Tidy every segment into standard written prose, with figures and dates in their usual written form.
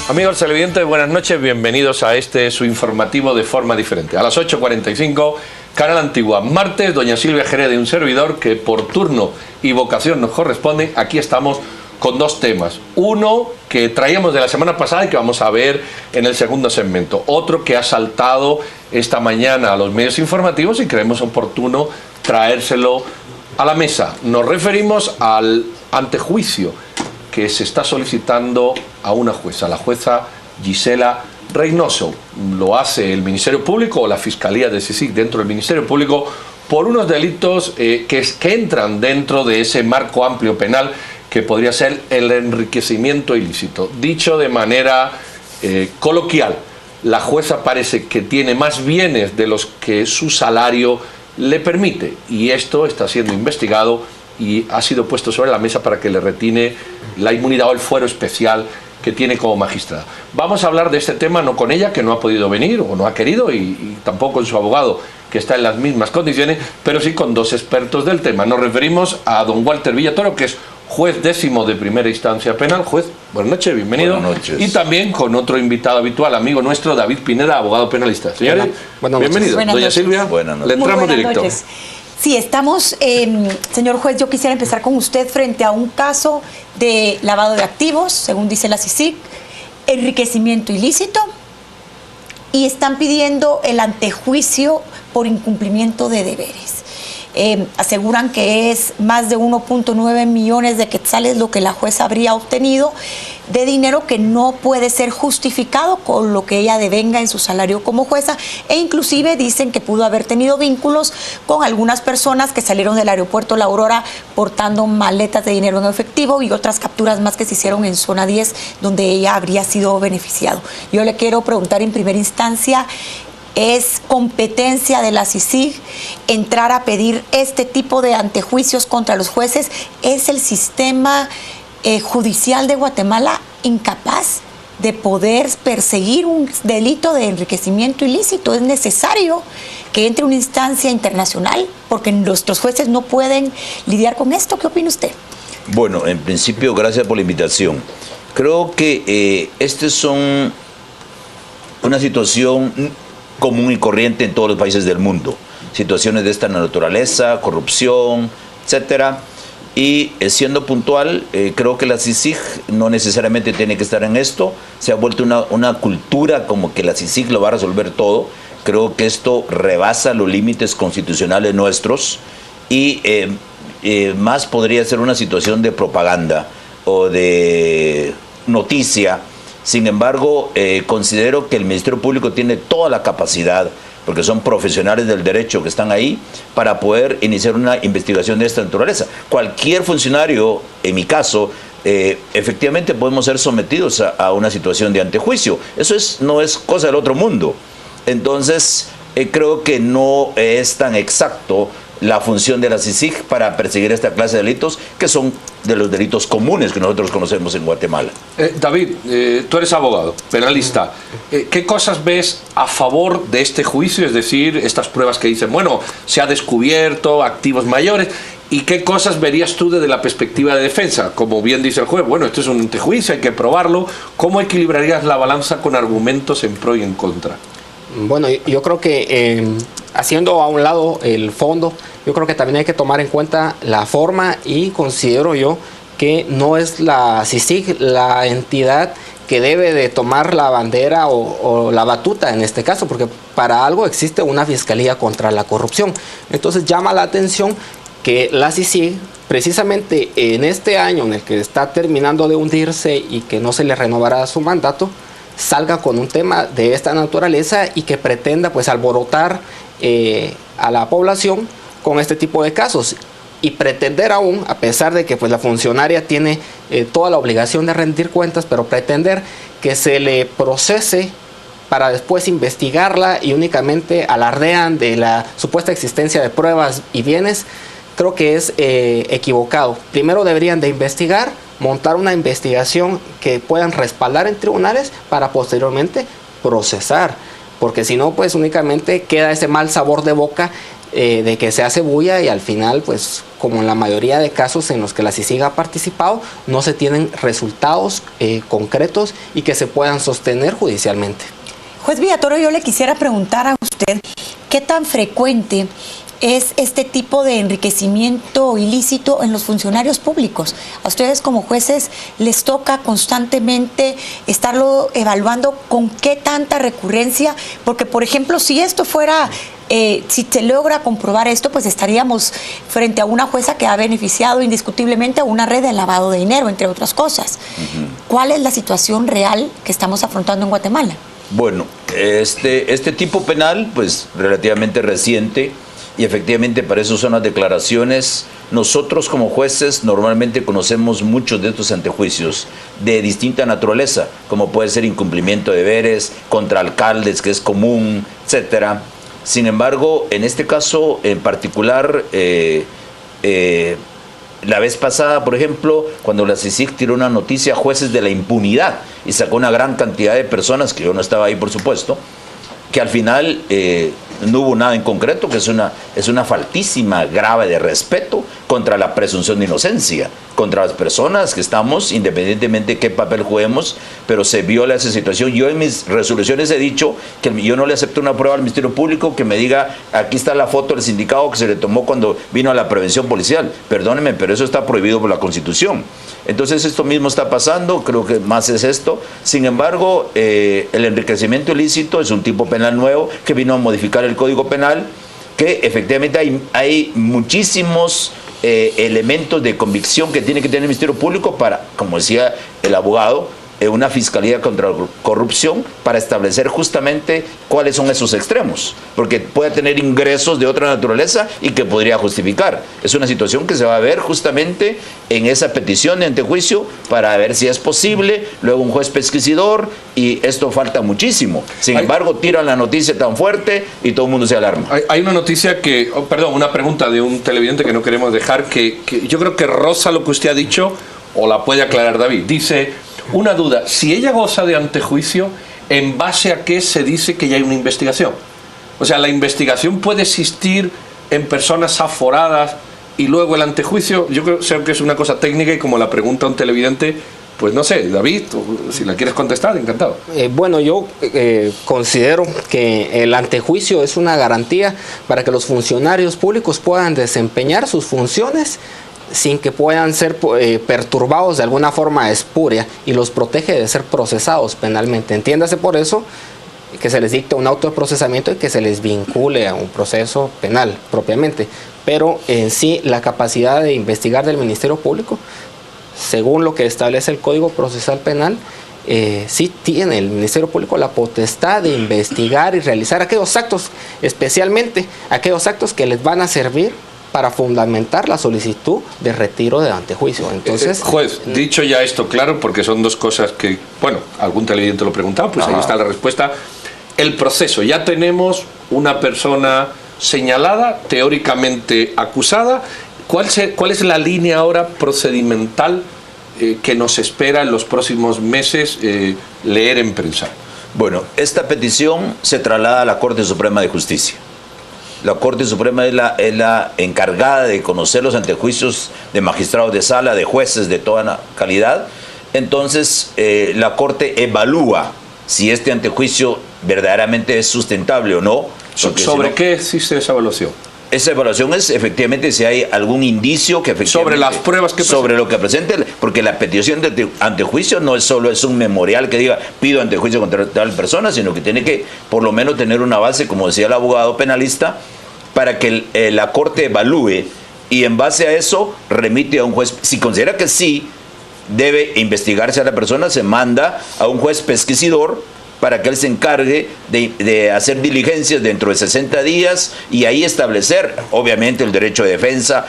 Amigos televidentes, buenas noches, bienvenidos a su informativo de forma diferente. A las 8:45, Canal Antigua, martes, doña Silvia Jerez de un servidor que por turno y vocación nos corresponde. Aquí estamos con dos temas. Uno que traíamos de la semana pasada y que vamos a ver en el segundo segmento. Otro que ha saltado esta mañana a los medios informativos y creemos oportuno traérselo a la mesa. Nos referimos al antejuicio que se está solicitando a una jueza, la jueza Gisela Reynoso. Lo hace el Ministerio Público o la Fiscalía de CSIC dentro del Ministerio Público por unos delitos que entran dentro de ese marco amplio penal que podría ser el enriquecimiento ilícito. Dicho de manera coloquial, la jueza parece que tiene más bienes de los que su salario le permite, y esto está siendo investigado y ha sido puesto sobre la mesa para que le retine la inmunidad o el fuero especial que tiene como magistrada. Vamos a hablar de este tema no con ella, que no ha podido venir o no ha querido, y tampoco con su abogado, que está en las mismas condiciones, pero sí con dos expertos del tema. Nos referimos a don Walter Villatoro, que es juez décimo de primera instancia penal. Juez, buenas noches, bienvenido. Buenas noches. Y también con otro invitado habitual, amigo nuestro, David Pineda, abogado penalista. Señores, bienvenido. Doña Silvia, le entramos directo. Noches. Sí, estamos, señor juez, yo quisiera empezar con usted frente a un caso de lavado de activos, según dice la CSIC, enriquecimiento ilícito, y están pidiendo el antejuicio por incumplimiento de deberes. Aseguran que es más de 1.9 millones de quetzales lo que la jueza habría obtenido de dinero que no puede ser justificado con lo que ella devenga en su salario como jueza, e inclusive dicen que pudo haber tenido vínculos con algunas personas que salieron del aeropuerto La Aurora portando maletas de dinero en efectivo y otras capturas más que se hicieron en zona 10 donde ella habría sido beneficiado. Yo le quiero preguntar en primera instancia, ¿es competencia de la CSIC entrar a pedir este tipo de antejuicios contra los jueces? ¿Es el sistema judicial de Guatemala incapaz de poder perseguir un delito de enriquecimiento ilícito? ¿Es necesario que entre una instancia internacional? Porque nuestros jueces no pueden lidiar con esto. ¿Qué opina usted? Bueno, en principio, gracias por la invitación. Creo que esta es una situación común y corriente en todos los países del mundo. Situaciones de esta naturaleza, corrupción, etcétera. Y siendo puntual, creo que la CSIC no necesariamente tiene que estar en esto. Se ha vuelto una cultura como que la CSIC lo va a resolver todo. Creo que esto rebasa los límites constitucionales nuestros y más podría ser una situación de propaganda o de noticia. Sin embargo, considero que el Ministerio Público tiene toda la capacidad, porque son profesionales del derecho que están ahí, para poder iniciar una investigación de esta naturaleza. Cualquier funcionario, en mi caso, efectivamente podemos ser sometidos a una situación de antejuicio. Eso no es cosa del otro mundo. Entonces, creo que no es tan exacto la función de la CSIC para perseguir esta clase de delitos, que son de los delitos comunes que nosotros conocemos en Guatemala. David, tú eres abogado, penalista. ¿Qué cosas ves a favor de este juicio? Es decir, estas pruebas que dicen, bueno, se ha descubierto activos mayores. ¿Y qué cosas verías tú desde la perspectiva de defensa? Como bien dice el juez, bueno, esto es un antejuicio, hay que probarlo. ¿Cómo equilibrarías la balanza con argumentos en pro y en contra? Bueno, yo creo que haciendo a un lado el fondo, yo creo que también hay que tomar en cuenta la forma, y considero yo que no es la CSIC la entidad que debe de tomar la bandera o la batuta en este caso, porque para algo existe una Fiscalía contra la Corrupción. Entonces llama la atención que la CSIC, precisamente en este año en el que está terminando de hundirse y que no se le renovará su mandato, salga con un tema de esta naturaleza y que pretenda pues alborotar a la población con este tipo de casos, y pretender aún, a pesar de que pues la funcionaria tiene toda la obligación de rendir cuentas, pero pretender que se le procese para después investigarla y únicamente alardean de la supuesta existencia de pruebas y bienes, creo que es equivocado. Primero deberían de investigar, montar una investigación que puedan respaldar en tribunales para posteriormente procesar, porque si no, pues únicamente queda ese mal sabor de boca de que se hace bulla y al final, pues como en la mayoría de casos en los que la CICIG ha participado, no se tienen resultados concretos y que se puedan sostener judicialmente. Juez Villatoro, yo le quisiera preguntar a usted, ¿qué tan frecuente es este tipo de enriquecimiento ilícito en los funcionarios públicos? A ustedes como jueces les toca constantemente estarlo evaluando con qué tanta recurrencia, porque por ejemplo, si esto fuera, si se logra comprobar esto, pues estaríamos frente a una jueza que ha beneficiado indiscutiblemente a una red de lavado de dinero, entre otras cosas. ¿Cuál es la situación real que estamos afrontando en Guatemala? Bueno, este tipo penal, pues relativamente reciente, y efectivamente para eso son las declaraciones. Nosotros como jueces normalmente conocemos muchos de estos antejuicios de distinta naturaleza, como puede ser incumplimiento de deberes, contra alcaldes, que es común, etcétera. Sin embargo, en este caso en particular, la vez pasada, por ejemplo, cuando la CICIG tiró una noticia a jueces de la impunidad y sacó una gran cantidad de personas, que yo no estaba ahí por supuesto, que al final no hubo nada en concreto, que es una faltísima grave de respeto contra la presunción de inocencia, contra las personas que estamos, independientemente de qué papel juguemos, pero se viola esa situación. Yo en mis resoluciones he dicho que yo no le acepto una prueba al Ministerio Público que me diga, aquí está la foto del sindicado que se le tomó cuando vino a la prevención policial. Perdónenme, pero eso está prohibido por la Constitución. Entonces esto mismo está pasando, creo que más es esto. Sin embargo, el enriquecimiento ilícito es un tipo penal nuevo que vino a modificar el Código Penal, que efectivamente hay muchísimos elementos de convicción que tiene que tener el Ministerio Público para, como decía el abogado, una fiscalía contra la corrupción para establecer justamente cuáles son esos extremos, porque puede tener ingresos de otra naturaleza y que podría justificar. Es una situación que se va a ver justamente en esa petición de antejuicio para ver si es posible, luego un juez pesquisidor, y esto falta muchísimo. Sin embargo, tiran la noticia tan fuerte y todo el mundo se alarma. Hay una noticia que, una pregunta de un televidente que no queremos dejar, que yo creo que roza lo que usted ha dicho, o la puede aclarar David. Dice, una duda, si ella goza de antejuicio, ¿en base a qué se dice que ya hay una investigación? O sea, ¿la investigación puede existir en personas aforadas y luego el antejuicio? Yo creo que es una cosa técnica y como la pregunta un televidente, pues no sé, David, si la quieres contestar, encantado. Bueno, yo considero que el antejuicio es una garantía para que los funcionarios públicos puedan desempeñar sus funciones sin que puedan ser perturbados de alguna forma espuria, y los protege de ser procesados penalmente. Entiéndase por eso que se les dicta un auto de procesamiento y que se les vincule a un proceso penal propiamente. Pero en sí la capacidad de investigar del Ministerio Público, según lo que establece el Código Procesal Penal, sí tiene el Ministerio Público la potestad de investigar y realizar aquellos actos, especialmente aquellos actos que les van a servir para fundamentar la solicitud de retiro de antejuicio. Entonces, juez, dicho ya esto claro, porque son dos cosas que, algún televidente lo preguntaba, pues ahí está la respuesta. El proceso, ya tenemos una persona señalada, teóricamente acusada. ¿Cuál es la línea ahora procedimental que nos espera en los próximos meses leer en prensa? Bueno, esta petición se traslada a la Corte Suprema de Justicia. La Corte Suprema es la encargada de conocer los antejuicios de magistrados de sala, de jueces de toda calidad. Entonces, la Corte evalúa si este antejuicio verdaderamente es sustentable o no. ¿Sobre qué existe esa evaluación? Esa evaluación es efectivamente si hay algún indicio que efectivamente... Sobre las pruebas que sobre lo que presente, porque la petición de antejuicio no es solo un memorial que diga pido antejuicio contra tal persona, sino que tiene que por lo menos tener una base, como decía el abogado penalista, para que la Corte evalúe y en base a eso remite a un juez. Si considera que sí debe investigarse a la persona, se manda a un juez pesquisidor para que él se encargue de hacer diligencias dentro de 60 días y ahí establecer, obviamente, el derecho de defensa,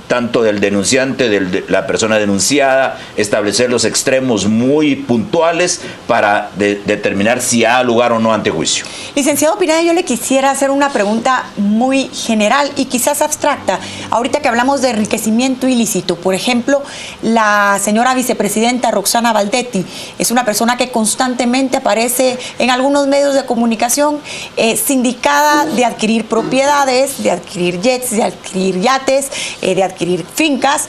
tanto del denunciante, de la persona denunciada, establecer los extremos muy puntuales para determinar si ha lugar o no antejuicio. Licenciado Pineda, yo le quisiera hacer una pregunta muy general y quizás abstracta. Ahorita que hablamos de enriquecimiento ilícito, por ejemplo, la señora vicepresidenta Roxana Valdetti es una persona que constantemente aparece aparece en algunos medios de comunicación, sindicada de adquirir propiedades, de adquirir jets, de adquirir yates, de adquirir fincas.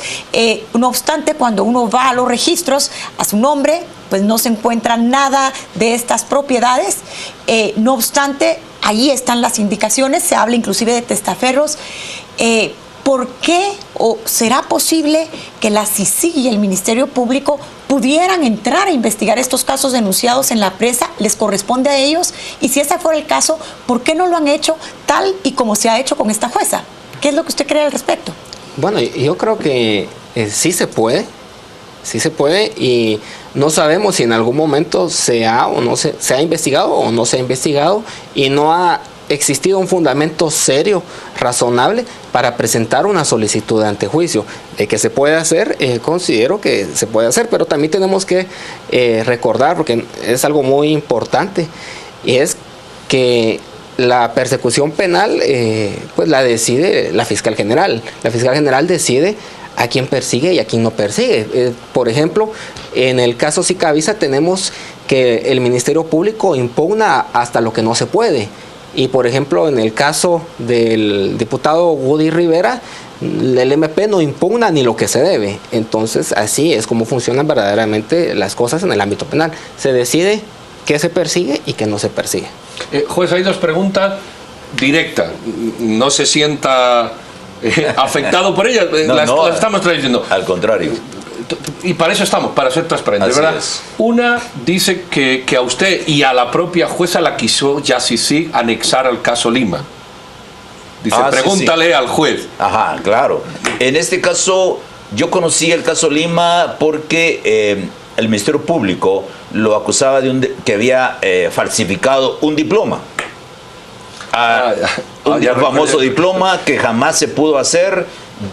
No obstante, cuando uno va a los registros a su nombre, pues no se encuentra nada de estas propiedades. No obstante, ahí están las indicaciones, se habla inclusive de testaferros. ¿Por qué o será posible que la CICIG y el Ministerio Público pudieran entrar a investigar estos casos denunciados en la prensa? ¿Les corresponde a ellos? Y si ese fuera el caso, ¿por qué no lo han hecho tal y como se ha hecho con esta jueza? ¿Qué es lo que usted cree al respecto? Bueno, yo creo que sí se puede y no sabemos si en algún momento se ha investigado o no se ha investigado y no ha existido un fundamento serio, razonable, para presentar una solicitud de antejuicio. Que se puede hacer, considero que se puede hacer, pero también tenemos que recordar, porque es algo muy importante, y es que la persecución penal pues la decide la fiscal general. La fiscal general decide a quién persigue y a quién no persigue. Por ejemplo, en el caso Sicavisa tenemos que el Ministerio Público impugna hasta lo que no se puede. Y por ejemplo, en el caso del diputado Woody Rivera, el MP no impugna ni lo que se debe. Entonces, así es como funcionan verdaderamente las cosas en el ámbito penal. Se decide qué se persigue y qué no se persigue. Juez, hay dos preguntas directas. No se sienta afectado por ellas. Las estamos trayendo. Al contrario. Y para eso estamos, para ser transparentes, ¿verdad? Una dice que a usted y a la propia jueza la quiso ya sí anexar al caso Lima. Dice, pregúntale al juez. Ajá, claro. En este caso, yo conocí el caso Lima porque el Ministerio Público lo acusaba de que había falsificado un diploma. Un famoso diploma que jamás se pudo hacer.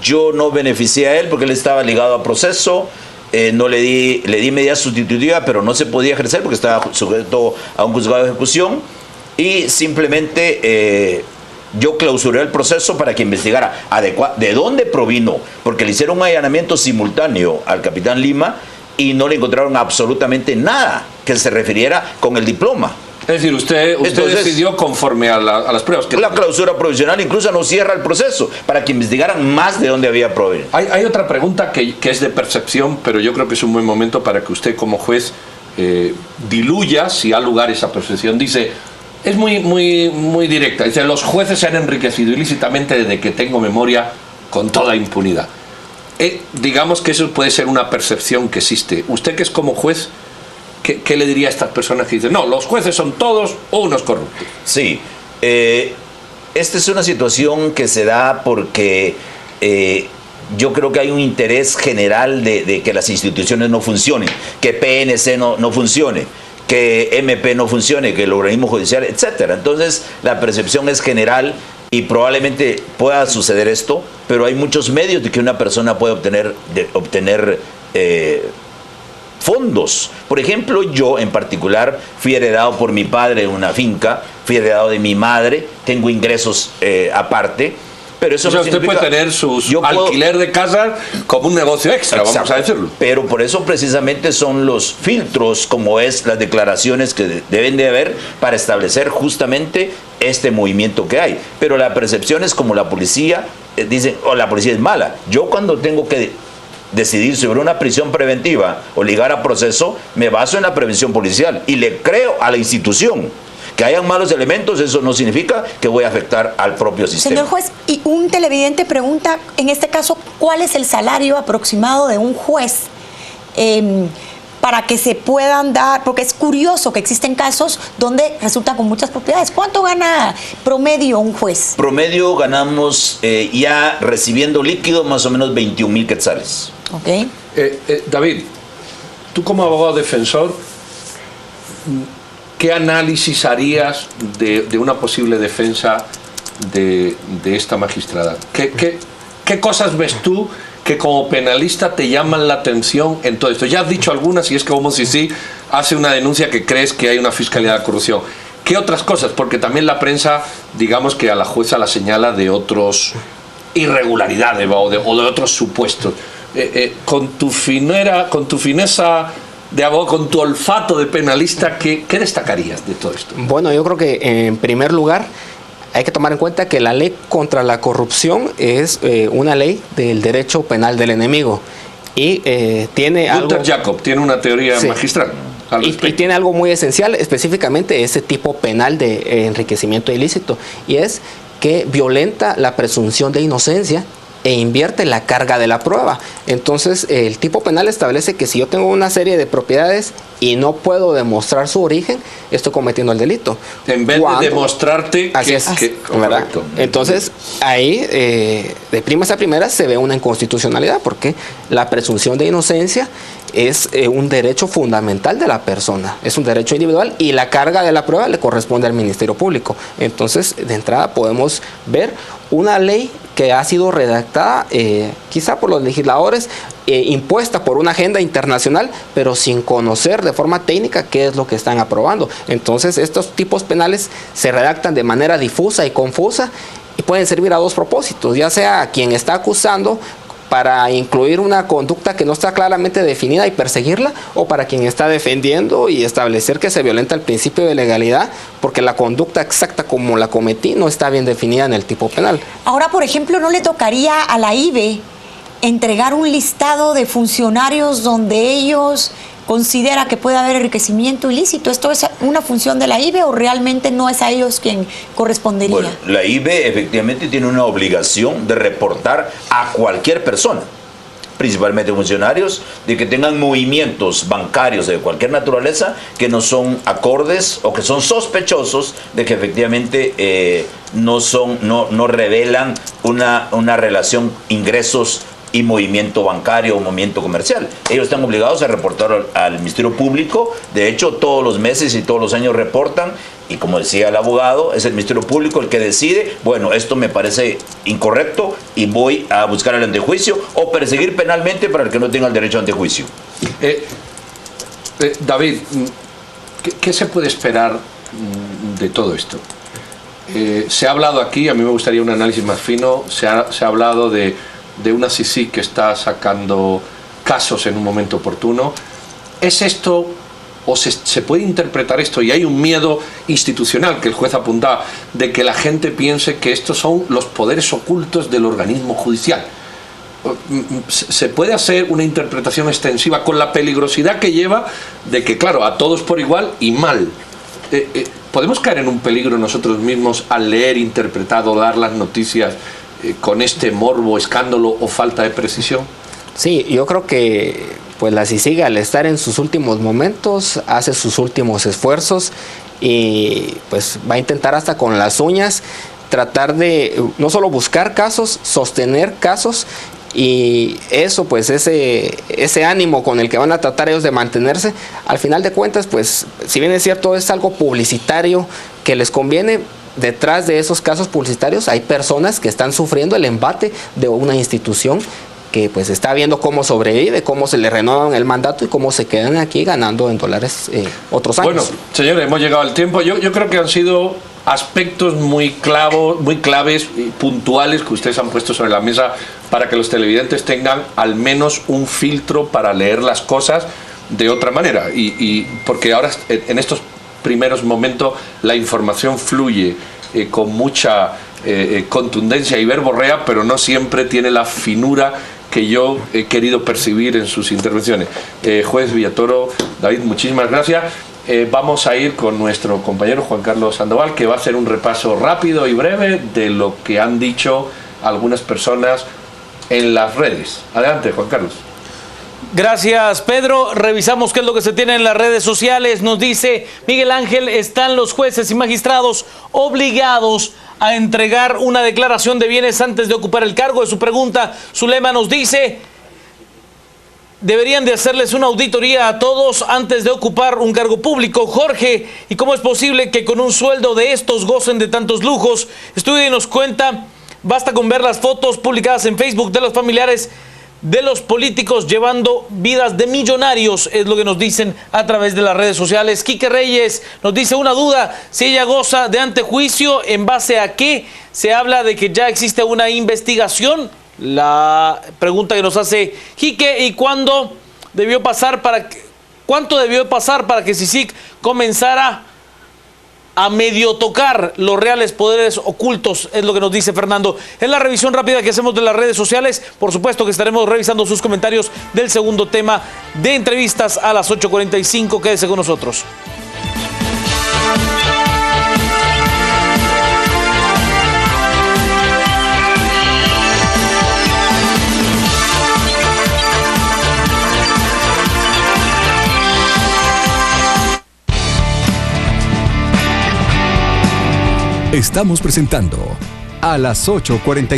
Yo no beneficié a él porque él estaba ligado a proceso. Le di medida sustitutiva, pero no se podía ejercer porque estaba sujeto a un juzgado de ejecución. Y simplemente yo clausuré el proceso para que investigara de dónde provino, porque le hicieron un allanamiento simultáneo al capitán Lima y no le encontraron absolutamente nada que se refiriera con el diploma. Es decir, usted decidió conforme a las pruebas. La clausura provisional incluso no cierra el proceso para que investigaran más de dónde había provenido. Hay otra pregunta que es de percepción, pero yo creo que es un buen momento para que usted como juez diluya si ha lugar esa percepción. Dice, es muy directa. Dice, los jueces se han enriquecido ilícitamente desde que tengo memoria con toda impunidad. Digamos que eso puede ser una percepción que existe. Usted que es como juez, ¿qué le diría a estas personas que dicen, no, los jueces son todos unos corruptos? Sí, esta es una situación que se da porque yo creo que hay un interés general de que las instituciones no funcionen, que PNC no funcione, que MP no funcione, que el organismo judicial, etcétera. Entonces, la percepción es general y probablemente pueda suceder esto, pero hay muchos medios de que una persona puede obtener fondos. Por ejemplo, yo en particular fui heredado por mi padre en una finca, fui heredado de mi madre, tengo ingresos aparte, pero eso no usted puede tener su alquiler de casa como un negocio extra, vamos a decirlo. Pero por eso precisamente son los filtros, como es las declaraciones que deben de haber para establecer justamente este movimiento que hay. Pero la percepción es como la policía, dicen, la policía es mala. Yo cuando tengo que decidir sobre una prisión preventiva o ligar a proceso, me baso en la prevención policial y le creo a la institución. Que hayan malos elementos, eso no significa que voy a afectar al propio sistema. Señor juez, y un televidente pregunta, en este caso, ¿cuál es el salario aproximado de un juez para que se puedan dar? Porque es curioso que existen casos donde resultan con muchas propiedades. ¿Cuánto gana promedio un juez? Promedio ganamos ya recibiendo líquido más o menos 21,000 quetzales. Ok. David, tú como abogado defensor, ¿qué análisis harías de una posible defensa de esta magistrada? ¿Qué cosas ves tú que como penalista te llaman la atención en todo esto? Ya has dicho algunas y es como si sí hace una denuncia que crees que hay una fiscalía de corrupción. ¿Qué otras cosas? Porque también la prensa, digamos que a la jueza la señala de otros irregularidades o de otros supuestos. Con tu fineza de abogado, con tu olfato de penalista, ¿qué destacarías de todo esto? Bueno, yo creo que en primer lugar hay que tomar en cuenta que la ley contra la corrupción es una ley del derecho penal del enemigo. Y tiene Gunther Jacob tiene una teoría magistral. Y tiene algo muy esencial, específicamente ese tipo penal de enriquecimiento ilícito, y es que violenta la presunción de inocencia e invierte la carga de la prueba. Entonces, el tipo penal establece que si yo tengo una serie de propiedades y no puedo demostrar su origen, estoy cometiendo el delito. En vez de demostrarte así es, correcto. Entonces, ahí, de primas a primeras, se ve una inconstitucionalidad, porque la presunción de inocencia es un derecho fundamental de la persona, es un derecho individual, y la carga de la prueba le corresponde al Ministerio Público. Entonces, de entrada podemos ver una ley que ha sido redactada quizá por los legisladores, impuesta por una agenda internacional, pero sin conocer de forma técnica qué es lo que están aprobando. Entonces, estos tipos penales se redactan de manera difusa y confusa y pueden servir a dos propósitos, ya sea a quien está acusando para incluir una conducta que no está claramente definida y perseguirla, o para quien está defendiendo y establecer que se violenta el principio de legalidad porque la conducta exacta como la cometí no está bien definida en el tipo penal. Ahora, por ejemplo, ¿no le tocaría a la IBE entregar un listado de funcionarios donde ellos considera que puede haber enriquecimiento ilícito? ¿Esto es una función de la IBE o realmente no es a ellos quien correspondería? Bueno, la IBE efectivamente tiene una obligación de reportar a cualquier persona, principalmente funcionarios, de que tengan movimientos bancarios de cualquier naturaleza que no son acordes o que son sospechosos de que efectivamente no revelan una relación ingresos y movimiento bancario o movimiento comercial. Ellos están obligados a reportar al Ministerio Público. De hecho, todos los meses y todos los años reportan, y como decía el abogado, es el Ministerio Público el que decide, bueno, esto me parece incorrecto y voy a buscar el antejuicio o perseguir penalmente para el que no tenga el derecho a antejuicio. David, ¿qué se puede esperar de todo esto? Se ha hablado aquí, a mí me gustaría un análisis más fino, se ha hablado de una CICIG que está sacando casos en un momento oportuno. ¿Es esto, o se puede interpretar esto, y hay un miedo institucional que el juez apuntaba, de que la gente piense que estos son los poderes ocultos del organismo judicial? ¿Se puede hacer una interpretación extensiva con la peligrosidad que lleva de que, claro, a todos por igual y mal? ¿Podemos caer en un peligro nosotros mismos al leer, interpretar o dar las noticias con este morbo, escándalo o falta de precisión? Sí, yo creo que pues la CICIG, al estar en sus últimos momentos, hace sus últimos esfuerzos y pues va a intentar hasta con las uñas tratar de no solo buscar casos, sostener casos, y eso, pues ese ánimo con el que van a tratar ellos de mantenerse, al final de cuentas, pues si bien es cierto, es algo publicitario que les conviene. Detrás de esos casos publicitarios hay personas que están sufriendo el embate de una institución que pues está viendo cómo sobrevive, cómo se le renuevan el mandato y cómo se quedan aquí ganando en dólares otros años. Bueno, señores, hemos llegado al tiempo. Yo creo que han sido aspectos muy claves y puntuales que ustedes han puesto sobre la mesa para que los televidentes tengan al menos un filtro para leer las cosas de otra manera. Y porque ahora, en estos primeros momentos, la información fluye con mucha contundencia y verborrea, pero no siempre tiene la finura que yo he querido percibir en sus intervenciones. Juez Villatoro, David, muchísimas gracias. Vamos a ir con nuestro compañero Juan Carlos Sandoval, que va a hacer un repaso rápido y breve de lo que han dicho algunas personas en las redes. Adelante, Juan Carlos. Gracias, Pedro. Revisamos qué es lo que se tiene en las redes sociales. Nos dice Miguel Ángel: están los jueces y magistrados obligados a entregar una declaración de bienes antes de ocupar el cargo. De su pregunta, Zulema nos dice: deberían de hacerles una auditoría a todos antes de ocupar un cargo público. Jorge: ¿y cómo es posible que con un sueldo de estos gocen de tantos lujos? Estudia y nos cuenta: basta con ver las fotos publicadas en Facebook de los familiares de los políticos llevando vidas de millonarios, es lo que nos dicen a través de las redes sociales. Quique Reyes nos dice: una duda, si ella goza de antejuicio, ¿en base a qué? Se habla de que ya existe una investigación. La pregunta que nos hace Quique: ¿y cuándo debió pasar para ¿Cuánto debió pasar para que CICIG comenzara a medio tocar los reales poderes ocultos? Es lo que nos dice Fernando. Es la revisión rápida que hacemos de las redes sociales. Por supuesto que estaremos revisando sus comentarios del segundo tema de entrevistas a las 8:45. Quédese con nosotros. Estamos presentando a las 8:45.